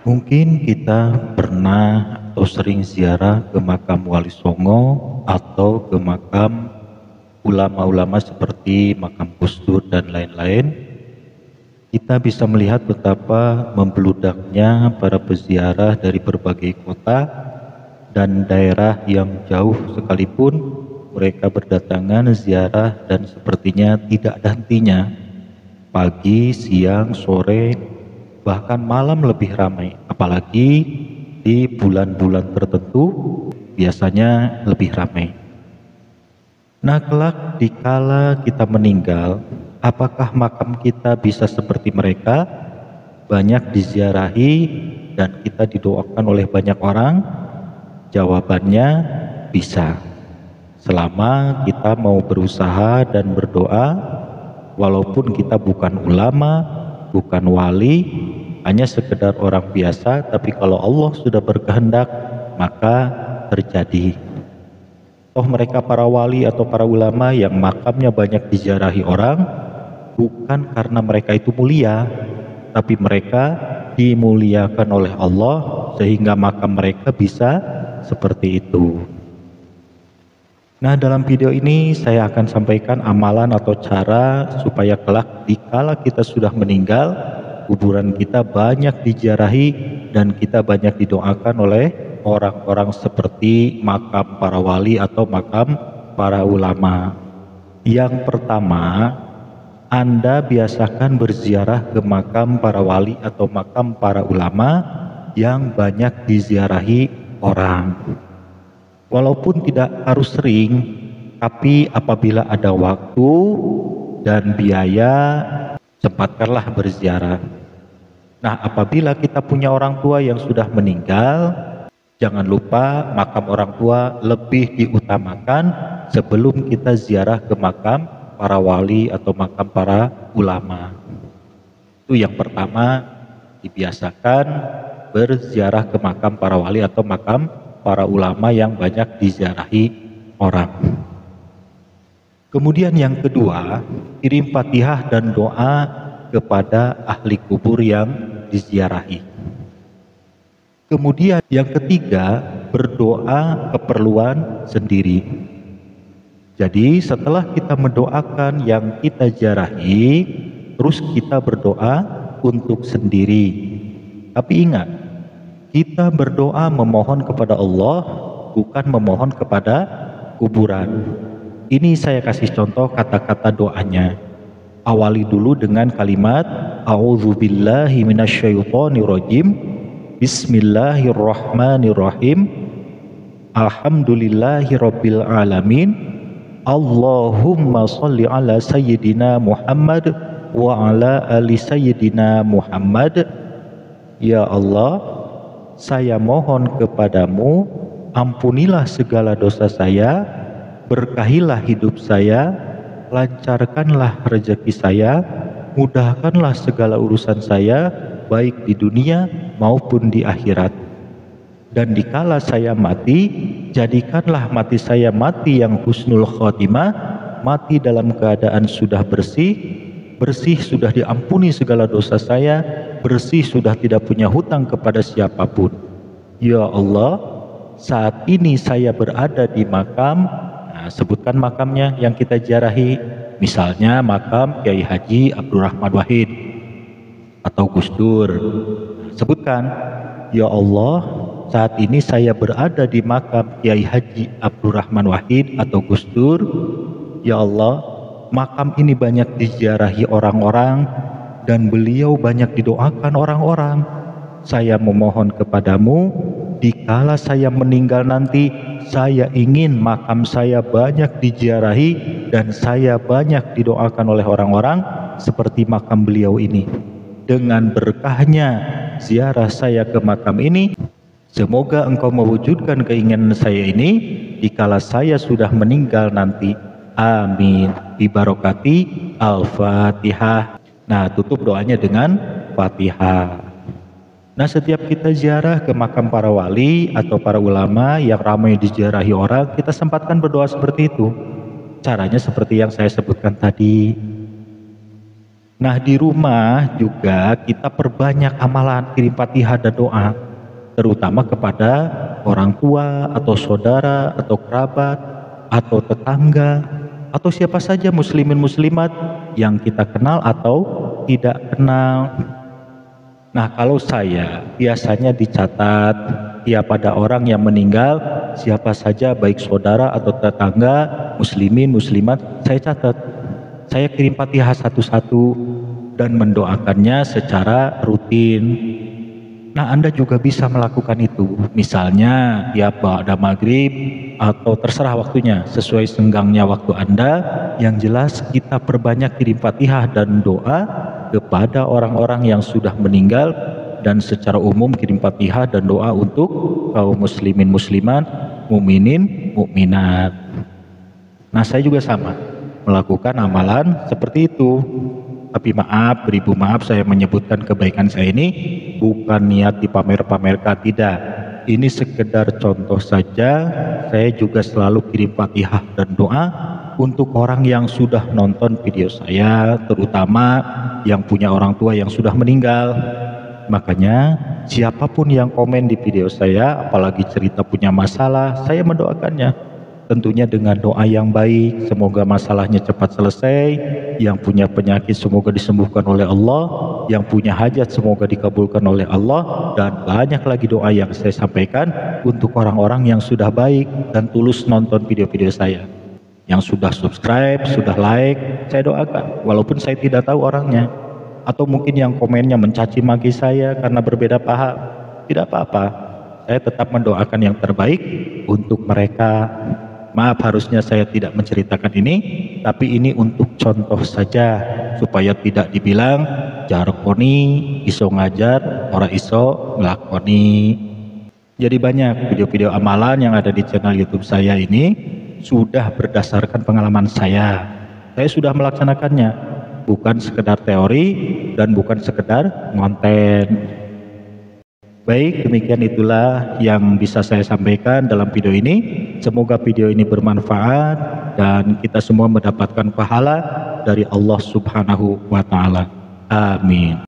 Mungkin kita pernah atau sering ziarah ke makam Wali Songo atau ke makam ulama-ulama seperti makam Gus Dur dan lain-lain. Kita bisa melihat betapa membeludaknya para peziarah dari berbagai kota dan daerah yang jauh sekalipun mereka berdatangan ziarah dan sepertinya tidak ada hentinya. Pagi, siang, sore, bahkan malam lebih ramai, apalagi di bulan-bulan tertentu biasanya lebih ramai. Nah, kelak dikala kita meninggal, apakah makam kita bisa seperti mereka, banyak diziarahi dan kita didoakan oleh banyak orang? Jawabannya bisa, selama kita mau berusaha dan berdoa, walaupun kita bukan ulama, bukan wali, hanya sekedar orang biasa, tapi kalau Allah sudah berkehendak maka terjadi. Toh mereka para wali atau para ulama yang makamnya banyak diziarahi orang bukan karena mereka itu mulia, tapi mereka dimuliakan oleh Allah sehingga makam mereka bisa seperti itu. Nah, dalam video ini saya akan sampaikan amalan atau cara supaya kelak dikala kita sudah meninggal, kuburan kita banyak diziarahi dan kita banyak didoakan oleh orang-orang seperti makam para wali atau makam para ulama. Yang pertama, Anda biasakan berziarah ke makam para wali atau makam para ulama yang banyak diziarahi orang. Walaupun tidak harus sering, tapi apabila ada waktu dan biaya, sempatkanlah berziarah. Nah, apabila kita punya orang tua yang sudah meninggal, jangan lupa makam orang tua lebih diutamakan sebelum kita ziarah ke makam para wali atau makam para ulama. Itu yang pertama, dibiasakan berziarah ke makam para wali atau makam para ulama yang banyak diziarahi orang. Kemudian yang kedua, kirim Fatihah dan doa kepada ahli kubur yang diziarahi. Kemudian yang ketiga, berdoa keperluan sendiri. Jadi setelah kita mendoakan yang kita ziarahi, terus kita berdoa untuk sendiri. Tapi ingat, kita berdoa memohon kepada Allah, bukan memohon kepada kuburan. Ini saya kasih contoh kata-kata doanya. Awali dulu dengan kalimat A'udzubillahi minasyaitonirrajim, Bismillahirrahmanirrahim, Alhamdulillahirabbil alamin, Allahumma sholli ala sayyidina Muhammad wa ala ali sayyidina Muhammad. Ya Allah, saya mohon kepadamu, ampunilah segala dosa saya, berkahilah hidup saya, lancarkanlah rezeki saya, mudahkanlah segala urusan saya, baik di dunia maupun di akhirat. Dan dikala saya mati, jadikanlah mati saya mati yang husnul khotimah, mati dalam keadaan sudah bersih, sudah diampuni segala dosa saya, bersih sudah tidak punya hutang kepada siapapun. Ya Allah, saat ini saya berada di makam, nah, sebutkan makamnya yang kita ziarahi, misalnya makam Kiai Haji Abdurrahman Wahid atau Gus Dur. Sebutkan, ya Allah, saat ini saya berada di makam Kiai Haji Abdurrahman Wahid atau Gus Dur. Ya Allah, makam ini banyak diziarahi orang-orang dan beliau banyak didoakan orang-orang. Saya memohon kepadamu, dikala saya meninggal nanti, saya ingin makam saya banyak diziarahi dan saya banyak didoakan oleh orang-orang seperti makam beliau ini. Dengan berkahnya ziarah saya ke makam ini, semoga engkau mewujudkan keinginan saya ini dikala saya sudah meninggal nanti. Amin. Bibarokati Al-Fatihah. Nah, tutup doanya dengan Fatihah. Nah, setiap kita ziarah ke makam para wali atau para ulama yang ramai diziarahi orang, kita sempatkan berdoa seperti itu. Caranya seperti yang saya sebutkan tadi. Nah, di rumah juga kita perbanyak amalan kirim Fatihah dan doa, terutama kepada orang tua atau saudara atau kerabat atau tetangga atau siapa saja muslimin muslimat yang kita kenal atau tidak kenal. Nah, kalau saya biasanya dicatat tiap ada orang yang meninggal, siapa saja baik saudara atau tetangga muslimin muslimat, saya catat. Saya kirim Fatihah satu-satu dan mendoakannya secara rutin. Nah, Anda juga bisa melakukan itu. Misalnya tiap ba'da maghrib atau terserah waktunya, sesuai senggangnya waktu Anda. Yang jelas kita perbanyak kirim Fatihah dan doa kepada orang-orang yang sudah meninggal, dan secara umum kirim Fatihah dan doa untuk kaum muslimin muslimat, mukminin mukminat. Nah, saya juga sama melakukan amalan seperti itu. Tapi maaf, beribu maaf, saya menyebutkan kebaikan saya ini bukan niat dipamer-pamerkan, tidak. Ini sekedar contoh saja. Saya juga selalu kirim Fatihah dan doa untuk orang yang sudah nonton video saya, terutama yang punya orang tua yang sudah meninggal. Makanya siapapun yang komen di video saya, apalagi cerita punya masalah, saya mendoakannya. Tentunya dengan doa yang baik, semoga masalahnya cepat selesai. Yang punya penyakit semoga disembuhkan oleh Allah, yang punya hajat semoga dikabulkan oleh Allah. Dan banyak lagi doa yang saya sampaikan untuk orang-orang yang sudah baik dan tulus nonton video-video saya. Yang sudah subscribe, sudah like, saya doakan walaupun saya tidak tahu orangnya. Atau mungkin yang komennya mencaci maki saya karena berbeda paham, tidak apa-apa, saya tetap mendoakan yang terbaik untuk mereka. Maaf, harusnya saya tidak menceritakan ini, tapi ini untuk contoh saja supaya tidak dibilang jarkoni iso ngajar, ora iso ngelakoni. Jadi banyak video-video amalan yang ada di channel YouTube saya ini sudah berdasarkan pengalaman saya. Saya sudah melaksanakannya, bukan sekedar teori dan bukan sekedar konten. Baik, demikian itulah yang bisa saya sampaikan dalam video ini. Semoga video ini bermanfaat dan kita semua mendapatkan pahala dari Allah Subhanahu wa Ta'ala. Amin.